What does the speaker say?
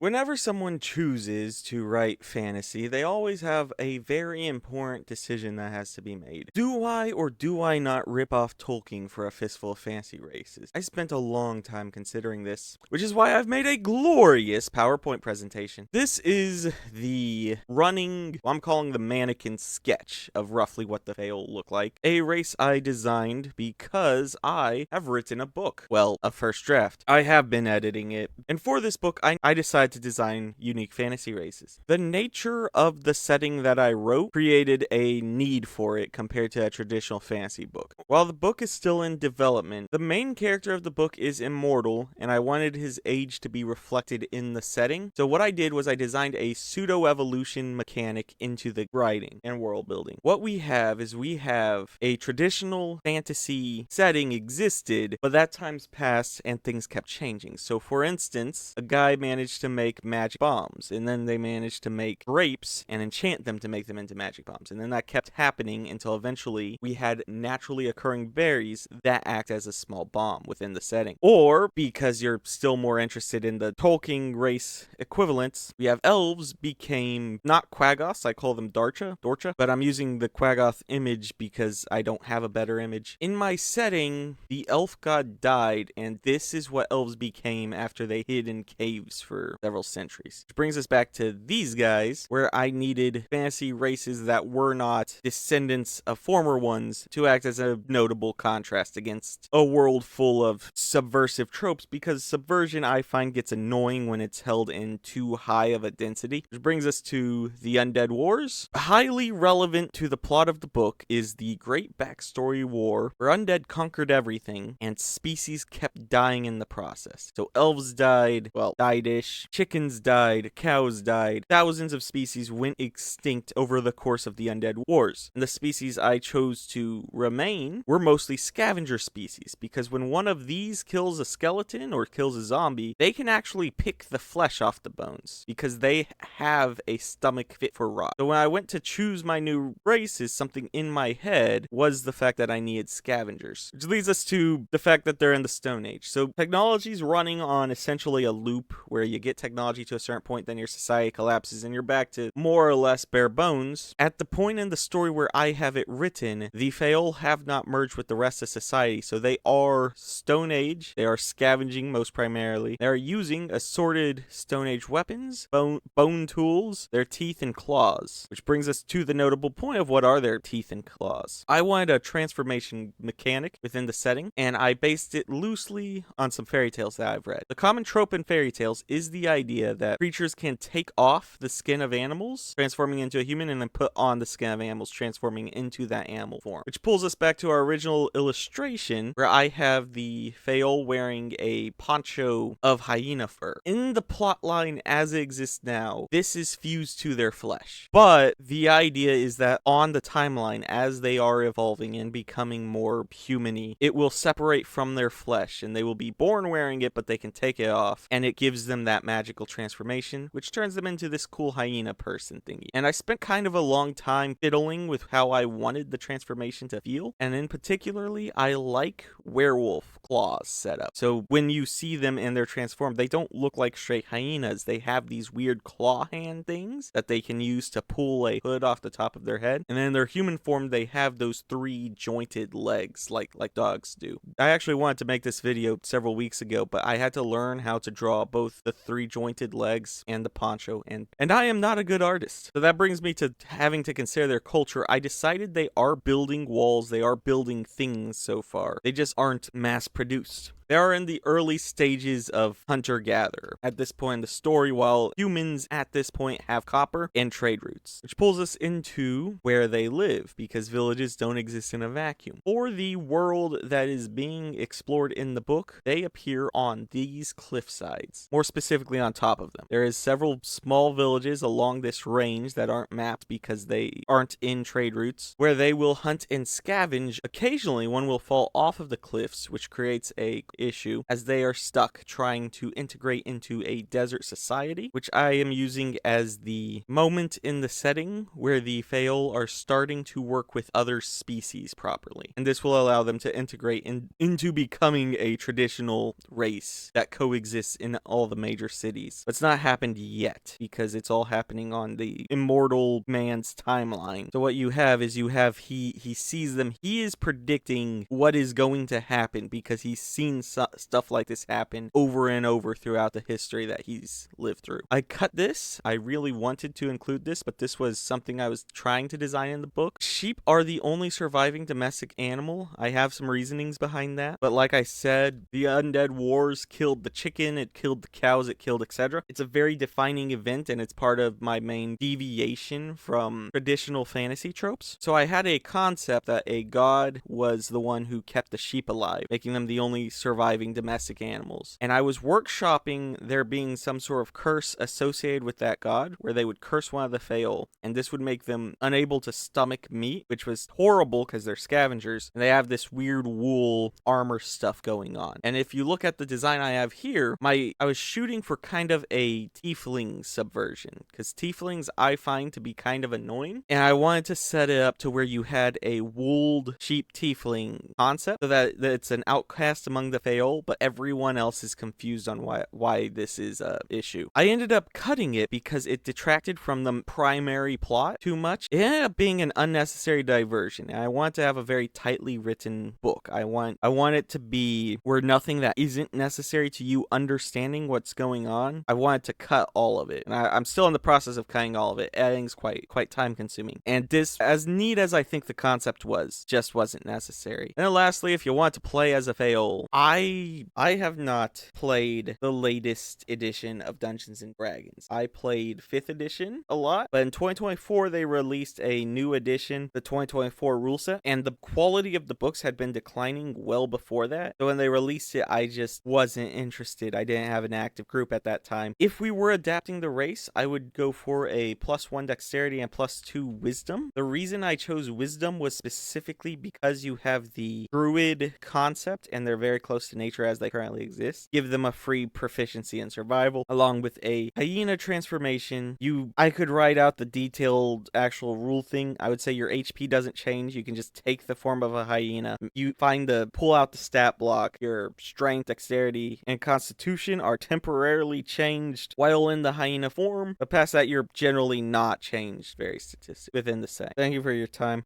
Whenever someone chooses to write fantasy, they always have a very important decision that has to be made. Do I or do I not rip off Tolkien for a fistful of fantasy races? I spent a long time considering this, which is why I've made a glorious PowerPoint presentation. This is the running, I'm calling the mannequin sketch of roughly what the Fae will look like. A race I designed because I have written a book. Well, a first draft. I have been editing it. And for this book, I decided to design unique fantasy races. The nature of the setting that I wrote created a need for it compared to a traditional fantasy book. While the book is still in development, the main character of the book is immortal, and I wanted his age to be reflected in the setting. So what I did was I designed a pseudo-evolution mechanic into the writing and world building. What we have is we have a traditional fantasy setting existed, but that time's passed and things kept changing. So for instance, a guy managed to make magic bombs, and then they managed to make grapes and enchant them to make them into magic bombs. And then that kept happening until eventually we had naturally occurring berries that act as a small bomb within the setting. Or, because you're still more interested in the Tolkien race equivalents, we have elves became not Quaggoths, I call them Dorcha, but I'm using the Quaggoth image because I don't have a better image. In my setting, the elf god died, and this is what elves became after they hid in caves for several centuries. Which brings us back to these guys, where I needed fantasy races that were not descendants of former ones to act as a notable contrast against a world full of subversive tropes, because subversion I find gets annoying when it's held in too high of a density. Which brings us to the Undead Wars. Highly relevant to the plot of the book is the great backstory war where undead conquered everything and species kept dying in the process. So elves died, well, died-ish, chickens died, cows died, thousands of species went extinct over the course of the Undead Wars. And the species I chose to remain were mostly scavenger species, because when one of these kills a skeleton or kills a zombie, they can actually pick the flesh off the bones, because they have a stomach fit for rot. So when I went to choose my new races, something in my head was the fact that I needed scavengers. Which leads us to the fact that they're in the Stone Age. So technology's running on essentially a loop where you get technology to a certain point, then your society collapses and you're back to more or less bare bones. At the point in the story where I have it written, the Faol have not merged with the rest of society, so they are Stone Age. They are scavenging most primarily. They are using assorted Stone Age weapons, bone tools, their teeth and claws. Which brings us to the notable point of what are their teeth and claws. I wanted a transformation mechanic within the setting, and I based it loosely on some fairy tales that I've read. The common trope in fairy tales is the idea that creatures can take off the skin of animals, transforming into a human, and then put on the skin of animals, transforming into that animal form. Which pulls us back to our original illustration, where I have the Faol wearing a poncho of hyena fur. In the plot line as it exists now, this is fused to their flesh. But the idea is that on the timeline, as they are evolving and becoming more human-y, it will separate from their flesh, and they will be born wearing it, but they can take it off, and it gives them that magical transformation, which turns them into this cool hyena person thingy. And I spent kind of a long time fiddling with how I wanted the transformation to feel, and in particularly, I like werewolf claws set up. So when you see them and they're transformed, they don't look like straight hyenas. They have these weird claw hand things that they can use to pull a hood off the top of their head. And in their human form, they have those 3 jointed legs like dogs do. I actually wanted to make this video several weeks ago, but I had to learn how to draw both the 3 jointed legs and the poncho, and I am not a good artist. So that brings me to having to consider their culture. I decided they are building walls, they are building things so far. They just aren't mass produced. They are in the early stages of hunter-gatherer at this point in the story, while humans at this point have copper and trade routes. Which pulls us into where they live, because villages don't exist in a vacuum. For the world that is being explored in the book, they appear on these cliff sides, more specifically on top of them. There is several small villages along this range that aren't mapped because they aren't in trade routes, where they will hunt and scavenge. Occasionally, one will fall off of the cliffs, which creates a issue, as they are stuck trying to integrate into a desert society, which I am using as the moment in the setting where the Faol are starting to work with other species properly. And this will allow them to integrate into becoming a traditional race that coexists in all the major cities. But it's not happened yet, because it's all happening on the immortal man's timeline. So what you have is he sees them. He is predicting what is going to happen because he's seen stuff like this happen over and over throughout the history that he's lived through. I cut this. I really wanted to include this, but this was something I was trying to design in the book. Sheep are the only surviving domestic animal. I have some reasonings behind that, but like I said, the Undead Wars killed the chicken, it killed the cows, it killed etc. It's a very defining event, and it's part of my main deviation from traditional fantasy tropes. So I had a concept that a god was the one who kept the sheep alive, making them the only surviving domestic animals. And I was workshopping there being some sort of curse associated with that god, where they would curse one of the Faol, and this would make them unable to stomach meat, which was horrible because they're scavengers, and they have this weird wool armor stuff going on. And if you look at the design I have here, I was shooting for kind of a tiefling subversion, because tieflings I find to be kind of annoying, and I wanted to set it up to where you had a wooled sheep tiefling concept, so that it's an outcast among the Faol, but everyone else is confused on why this is a issue. I ended up cutting it because it detracted from the primary plot too much. It ended up being an unnecessary diversion, and I want to have a very tightly written book. I want it to be where nothing that isn't necessary to you understanding what's going on, I wanted to cut all of it, and I'm still in the process of cutting all of it. Editing's quite time consuming, and this, as neat as I think the concept was, just wasn't necessary. And then lastly, if you want to play as a Faol, I have not played the latest edition of Dungeons and Dragons. I played 5th edition a lot, but in 2024 they released a new edition, the 2024 rule set, and the quality of the books had been declining well before that. So when they released it, I just wasn't interested. I didn't have an active group at that time. If we were adapting the race, I would go for a +1 dexterity and +2 wisdom. The reason I chose wisdom was specifically because you have the druid concept, and they're very close to nature as they currently exist. Give them a free proficiency in survival, along with a hyena transformation. I could write out the detailed actual rule thing. I would say your HP doesn't change. You can just take the form of a hyena. You pull out the stat block. Your strength, dexterity, and constitution are temporarily changed while in the hyena form, but past that, you're generally not changed very statistically within the set. Thank you for your time.